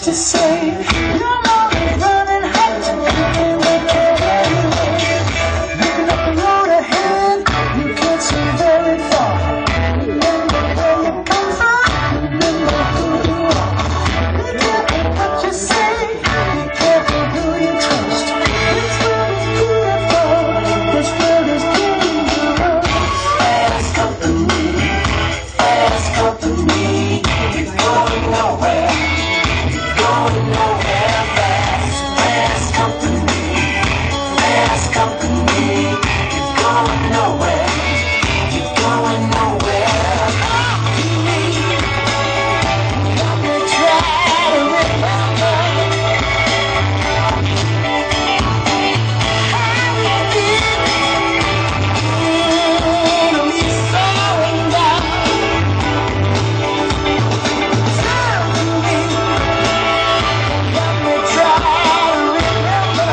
much to say. Come on, running hot, looking like anyway. Looking up the road ahead, you can't see very far. Remember where you come from, remember who you are. Be careful what you say, be careful who you trust. This world is beautiful, this world is dangerous. Fast company, fast company. You're going nowhere, you're going nowhere. Fast, fast company, fast company. You're going nowhere, you're going nowhere. I'm gonna try to remember how we did when we falling down. Tell me, let me try to remember.